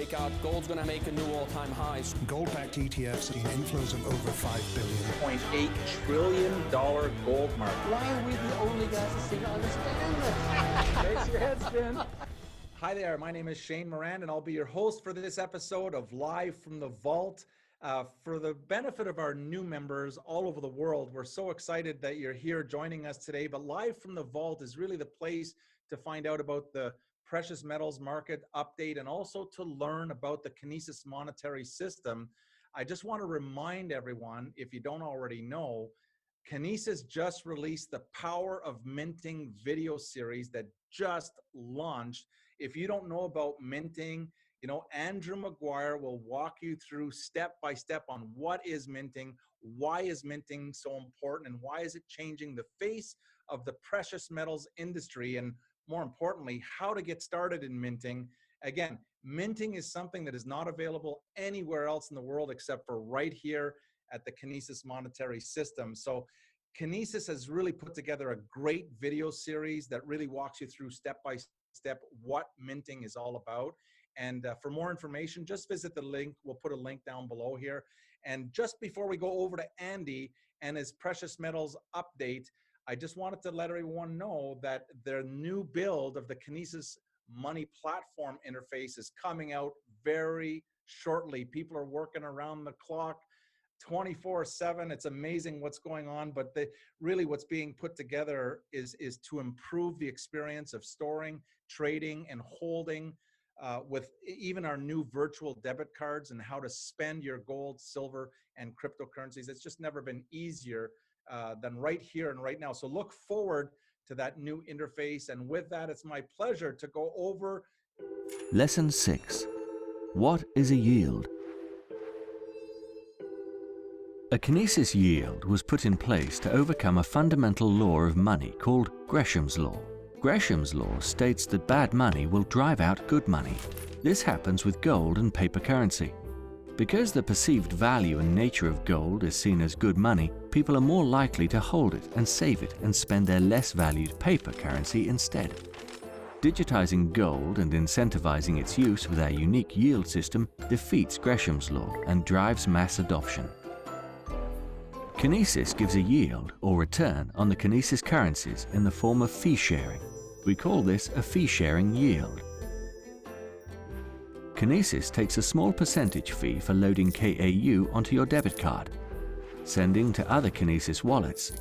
breakout. Gold's going to make a new all-time high. Gold-backed ETFs seeing inflows of over $5 billion. $0.8 trillion gold market. Why are we the only guys that seem to understand this? Makes your head spin. Hi there, my name is Shane Moran, and I'll be your host for this episode of Live from the Vault. For the benefit of our new members all over the world, we're so excited that you're here joining us today. But Live from the Vault is really the place to find out about the precious metals market update and also to learn about the Kinesis monetary system. I just want to remind everyone, if you don't already know, Kinesis just released the Power of Minting video series that just launched. If you don't know about minting, Andrew McGuire will walk you through step by step on what is minting, why is minting so important, and why is it changing the face of the precious metals industry, and more importantly, how to get started in minting. Again, minting is something that is not available anywhere else in the world except for right here at the Kinesis monetary system. So Kinesis has really put together a great video series that really walks you through step by step what minting is all about. And for more information, just visit the link. We'll put a link down below here. And just before we go over to Andy and his precious metals update, I just wanted to let everyone know that their new build of the Kinesis Money platform interface is coming out very shortly. People are working around the clock 24/7. It's amazing what's going on, but really what's being put together is to improve the experience of storing, trading, and holding with even our new virtual debit cards and how to spend your gold, silver, and cryptocurrencies. It's just never been easier than right here and right now. So look forward to that new interface. And with that, it's my pleasure to go over. Lesson 6. What is a yield? A Kinesis yield was put in place to overcome a fundamental law of money called Gresham's law. Gresham's law states that bad money will drive out good money. This happens with gold and paper currency. Because the perceived value and nature of gold is seen as good money, people are more likely to hold it and save it and spend their less valued paper currency instead. Digitizing gold and incentivizing its use with our unique yield system defeats Gresham's law and drives mass adoption. Kinesis gives a yield or return on the Kinesis currencies in the form of fee sharing. We call this a fee-sharing yield. Kinesis takes a small percentage fee for loading KAU onto your debit card, sending to other Kinesis wallets,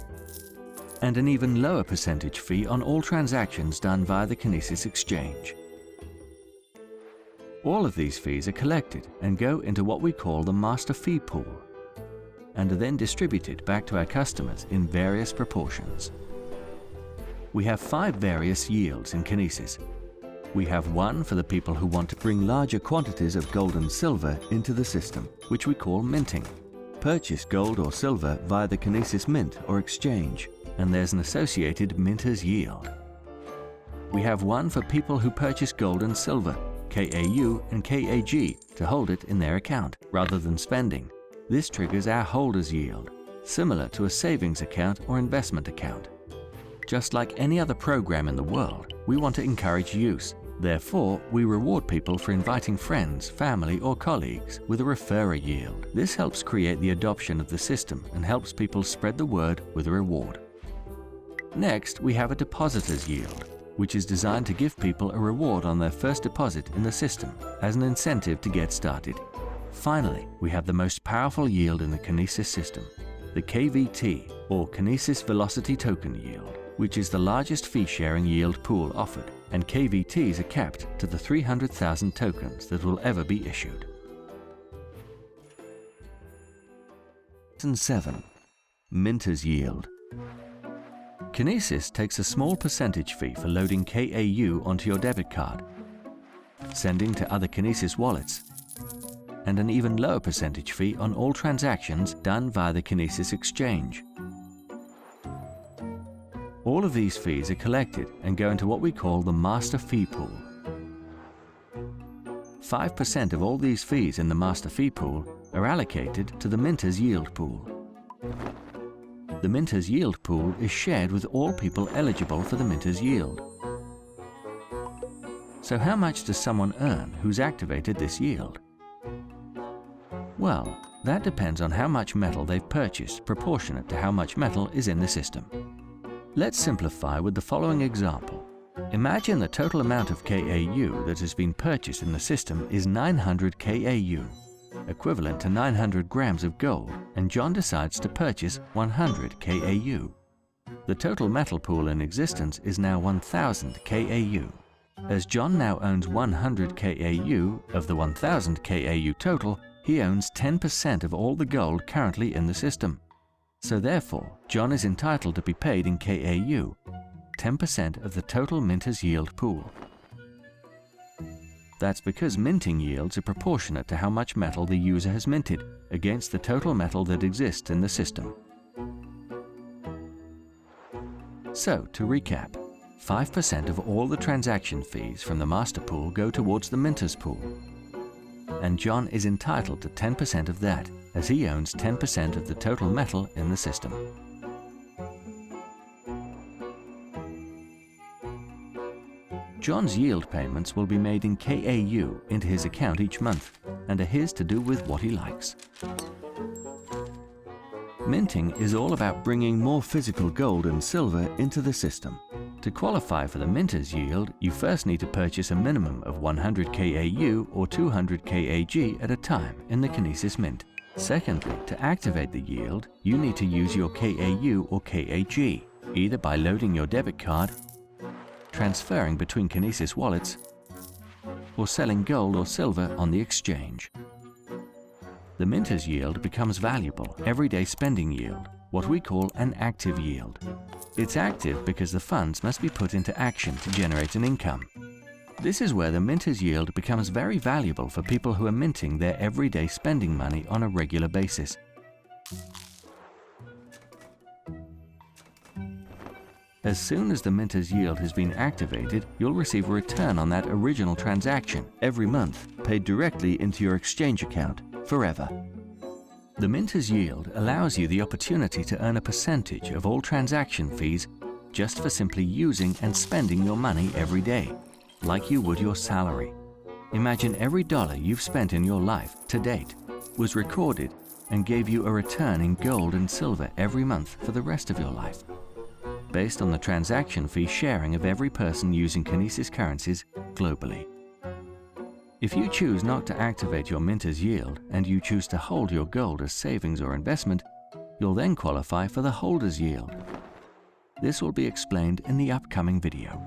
and an even lower percentage fee on all transactions done via the Kinesis exchange. All of these fees are collected and go into what we call the master fee pool, and are then distributed back to our customers in various proportions. We have 5 various yields in Kinesis. We have one for the people who want to bring larger quantities of gold and silver into the system, which we call minting. Purchase gold or silver via the Kinesismint or exchange, and there's an associated minter's yield. We have one for people who purchase gold and silver, KAU and KAG, to hold it in their account rather than spending. This triggers our holder's yield, similar to a savings account or investment account. Just like any other program in the world, we want to encourage use. Therefore, we reward people for inviting friends, family, or colleagues with a referral yield. This helps create the adoption of the system and helps people spread the word with a reward. Next, we have a depositor's yield, which is designed to give people a reward on their first deposit in the system as an incentive to get started. Finally, we have the most powerful yield in the Kinesis system, the KVT, or Kinesis Velocity Token Yield, which is the largest fee-sharing yield pool offered, and KVTs are capped to the 300,000 tokens that will ever be issued. Lesson 7. Minter's Yield. Kinesis takes a small percentage fee for loading KAU onto your debit card, sending to other Kinesis wallets, and an even lower percentage fee on all transactions done via the Kinesis exchange. All of these fees are collected and go into what we call the master fee pool. 5% of all these fees in the master fee pool are allocated to the minter's yield pool. The minter's yield pool is shared with all people eligible for the minter's yield. So how much does someone earn who's activated this yield? Well, that depends on how much metal they've purchased proportionate to how much metal is in the system. Let's simplify with the following example. Imagine the total amount of KAU that has been purchased in the system is 900 KAU, equivalent to 900 grams of gold, and John decides to purchase 100 KAU. The total metal pool in existence is now 1000 KAU. As John now owns 100 KAU of the 1000 KAU total, he owns 10% of all the gold currently in the system. So therefore, John is entitled to be paid in KAU, 10% of the total minter's yield pool. That's because minting yields are proportionate to how much metal the user has minted against the total metal that exists in the system. So, to recap, 5% of all the transaction fees from the master pool go towards the minter's pool. And John is entitled to 10% of that, as he owns 10% of the total metal in the system. John's yield payments will be made in KAU into his account each month and are his to do with what he likes. Minting is all about bringing more physical gold and silver into the system. To qualify for the minter's yield, you first need to purchase a minimum of 100 KAU or 200 KAG at a time in the Kinesismint. Secondly, to activate the yield, you need to use your KAU or KAG, either by loading your debit card, transferring between Kinesis wallets, or selling gold or silver on the exchange. The minter's yield becomes valuable everyday spending yield, what we call an active yield. It's active because the funds must be put into action to generate an income. This is where the minter's yield becomes very valuable for people who are minting their everyday spending money on a regular basis. As soon as the minter's yield has been activated, you'll receive a return on that original transaction every month, paid directly into your exchange account, forever. The minter's yield allows you the opportunity to earn a percentage of all transaction fees just for simply using and spending your money every day, like you would your salary. Imagine every dollar you've spent in your life to date was recorded and gave you a return in gold and silver every month for the rest of your life, based on the transaction fee sharing of every person using Kinesis currencies globally. If you choose not to activate your minter's yield and you choose to hold your gold as savings or investment, you'll then qualify for the holder's yield. This will be explained in the upcoming video.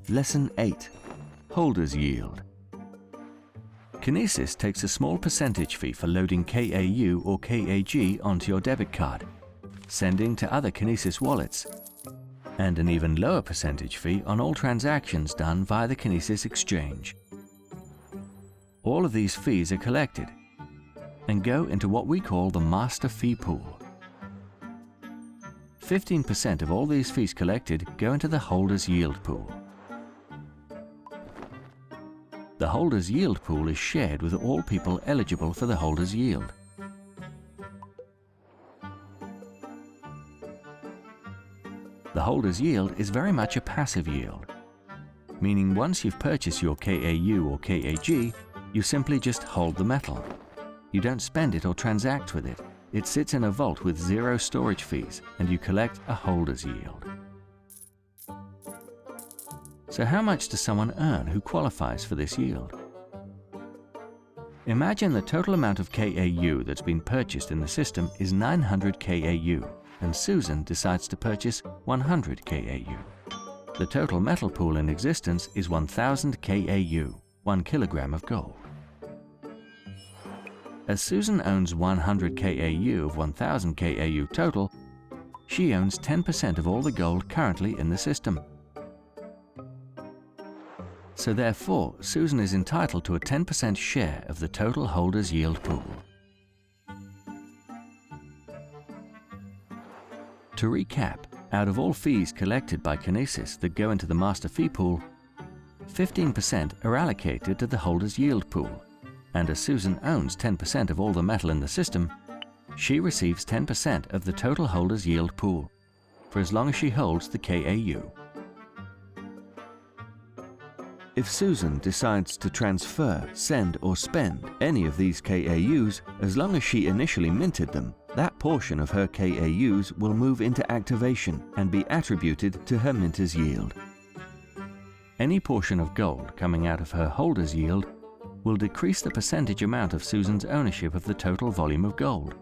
Lesson 8. Holder's Yield. Kinesis takes a small percentage fee for loading KAU or KAG onto your debit card, sending to other Kinesis wallets, and an even lower percentage fee on all transactions done via the Kinesis exchange. All of these fees are collected and go into what we call the master fee pool. 15% of all these fees collected go into the holder's yield pool. The holder's yield pool is shared with all people eligible for the holder's yield. The holder's yield is very much a passive yield, meaning once you've purchased your KAU or KAG, you simply just hold the metal. You don't spend it or transact with it. It sits in a vault with zero storage fees, and you collect a holder's yield. So how much does someone earn who qualifies for this yield? Imagine the total amount of KAU that's been purchased in the system is 900 KAU, and Susan decides to purchase 100 KAU. The total metal pool in existence is 1000 KAU, 1 kilogram of gold. As Susan owns 100 KAU of 1000 KAU total, she owns 10% of all the gold currently in the system. So therefore, Susan is entitled to a 10% share of the total holder's yield pool. To recap, out of all fees collected by Kinesis that go into the master fee pool, 15% are allocated to the holder's yield pool, and as Susan owns 10% of all the metal in the system, she receives 10% of the total holder's yield pool, for as long as she holds the KAU. If Susan decides to transfer, send or spend any of these KAUs, as long as she initially minted them, that portion of her KAUs will move into activation and be attributed to her minter's yield. Any portion of gold coming out of her holder's yield will decrease the percentage amount of Susan's ownership of the total volume of gold.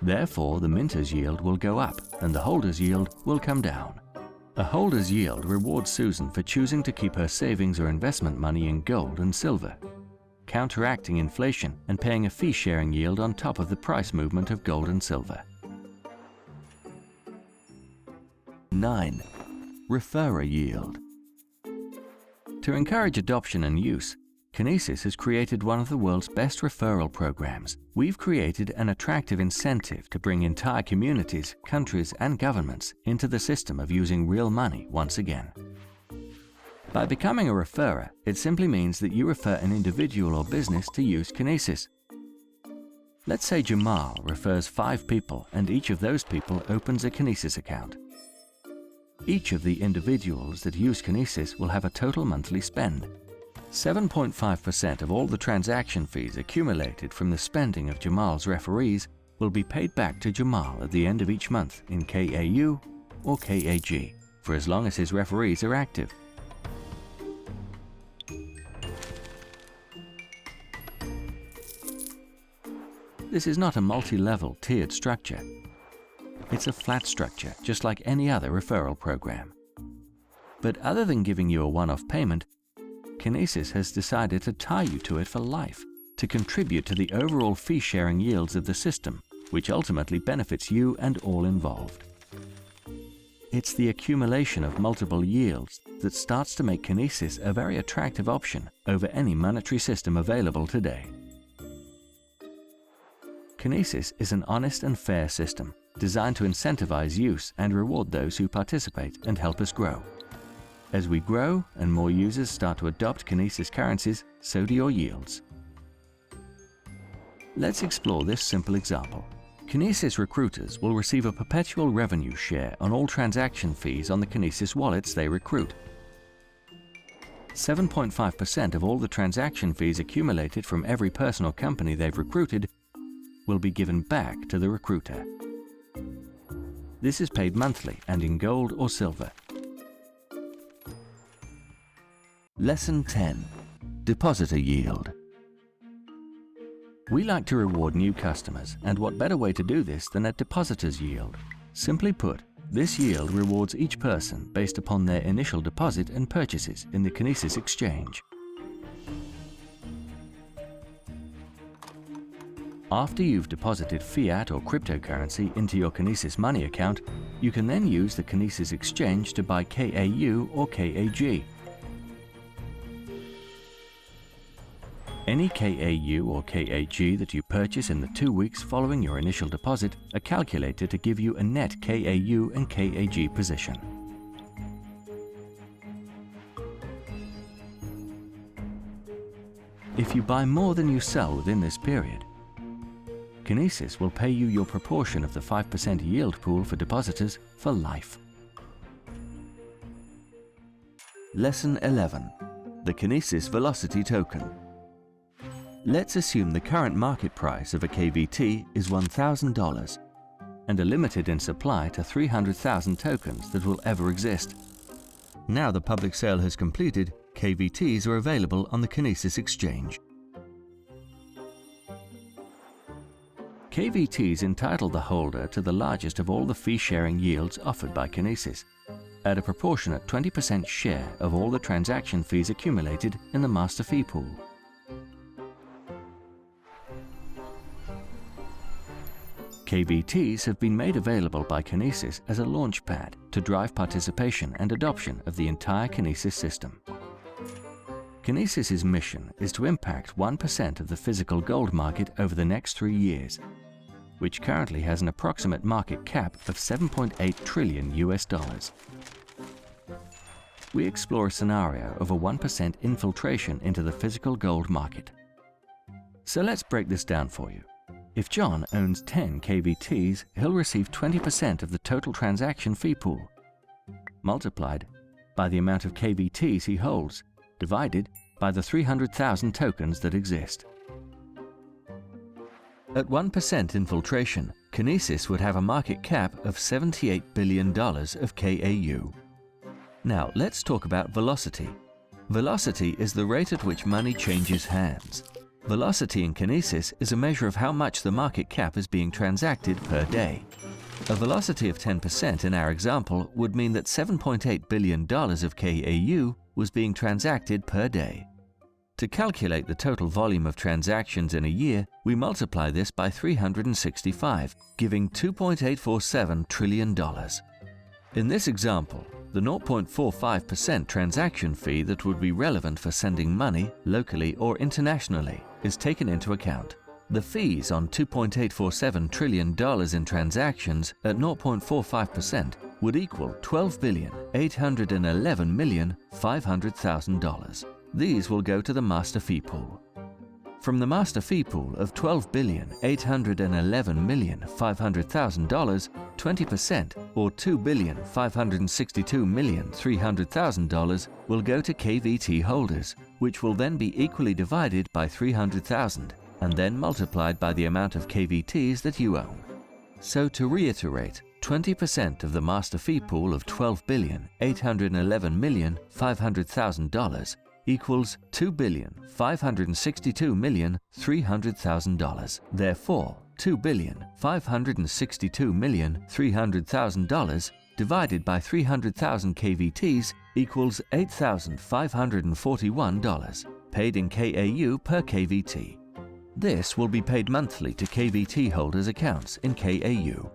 Therefore, the minter's yield will go up and the holder's yield will come down. A holder's yield rewards Susan for choosing to keep her savings or investment money in gold and silver, counteracting inflation and paying a fee-sharing yield on top of the price movement of gold and silver. 9. Referral Yield. To encourage adoption and use, Kinesis has created one of the world's best referral programs. We've created an attractive incentive to bring entire communities, countries, and governments into the system of using real money once again. By becoming a referrer, it simply means that you refer an individual or business to use Kinesis. Let's say Jamal refers 5 people and each of those people opens a Kinesis account. Each of the individuals that use Kinesis will have a total monthly spend. 7.5% of all the transaction fees accumulated from the spending of Jamal's referees will be paid back to Jamal at the end of each month in KAU or KAG for as long as his referees are active. This is not a multi-level tiered structure. It's a flat structure, just like any other referral program. But other than giving you a one-off payment, Kinesis has decided to tie you to it for life, to contribute to the overall fee-sharing yields of the system, which ultimately benefits you and all involved. It's the accumulation of multiple yields that starts to make Kinesis a very attractive option over any monetary system available today. Kinesis is an honest and fair system designed to incentivize use and reward those who participate and help us grow. As we grow and more users start to adopt Kinesis currencies, so do your yields. Let's explore this simple example. Kinesis recruiters will receive a perpetual revenue share on all transaction fees on the Kinesis wallets they recruit. 7.5% of all the transaction fees accumulated from every person or company they've recruited will be given back to the recruiter. This is paid monthly and in gold or silver. Lesson 10. Depositor Yield. We like to reward new customers, and what better way to do this than at Depositor's Yield? Simply put, this yield rewards each person based upon their initial deposit and purchases in the Kinesis exchange. After you've deposited fiat or cryptocurrency into your Kinesismoney account, you can then use the Kinesis exchange to buy KAU or KAG. Any KAU or KAG that you purchase in the 2 weeks following your initial deposit are calculated to give you a net KAU and KAG position. If you buy more than you sell within this period, Kinesis will pay you your proportion of the 5% yield pool for depositors for life. Lesson 11. The Kinesis Velocity Token. Let's assume the current market price of a KVT is $1,000 and are limited in supply to 300,000 tokens that will ever exist. Now the public sale has completed, KVTs are available on the Kinesis exchange. KVTs entitle the holder to the largest of all the fee-sharing yields offered by Kinesis, at a proportionate 20% share of all the transaction fees accumulated in the master fee pool. KVTs have been made available by Kinesis as a launchpad to drive participation and adoption of the entire Kinesis system. Kinesis's mission is to impact 1% of the physical gold market over the next 3 years, which currently has an approximate market cap of $7.8 trillion US. We explore a scenario of a 1% infiltration into the physical gold market. So let's break this down for you. If John owns 10 KVTs, he'll receive 20% of the total transaction fee pool. Multiplied, by the amount of KVTs he holds, divided by the 300,000 tokens that exist. At 1% infiltration, Kinesis would have a market cap of $78 billion of KAU. Now let's talk about velocity. Velocity is the rate at which money changes hands. Velocity in Kinesis is a measure of how much the market cap is being transacted per day. A velocity of 10% in our example would mean that $7.8 billion of KAU was being transacted per day. To calculate the total volume of transactions in a year, we multiply this by 365, giving $2.847 trillion. In this example, the 0.45% transaction fee that would be relevant for sending money, locally or internationally, is taken into account. The fees on $2.847 trillion in transactions at 0.45% would equal $12,811,500,000. These will go to the master fee pool. From the master fee pool of $12,811,500,000, 20% or $2,562,300,000 will go to KVT holders, which will then be equally divided by 300,000 and then multiplied by the amount of KVTs that you own. So to reiterate, 20% of the master fee pool of $12,811,500,000 equals $2,562,300,000. Therefore, $2,562,300,000 divided by 300,000 KVTs equals $8,541, paid in KAU per KVT. This will be paid monthly to KVT holders' accounts in KAU.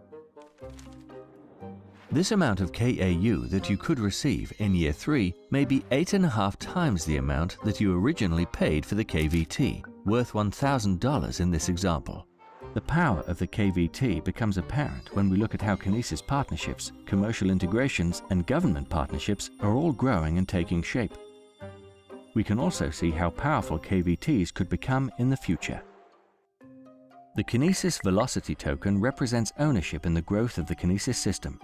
This amount of KAU that you could receive in year 3 may be 8.5 times the amount that you originally paid for the KVT, worth $1,000 in this example. The power of the KVT becomes apparent when we look at how Kinesis partnerships, commercial integrations, and government partnerships are all growing and taking shape. We can also see how powerful KVTs could become in the future. The Kinesis Velocity token represents ownership in the growth of the Kinesis system.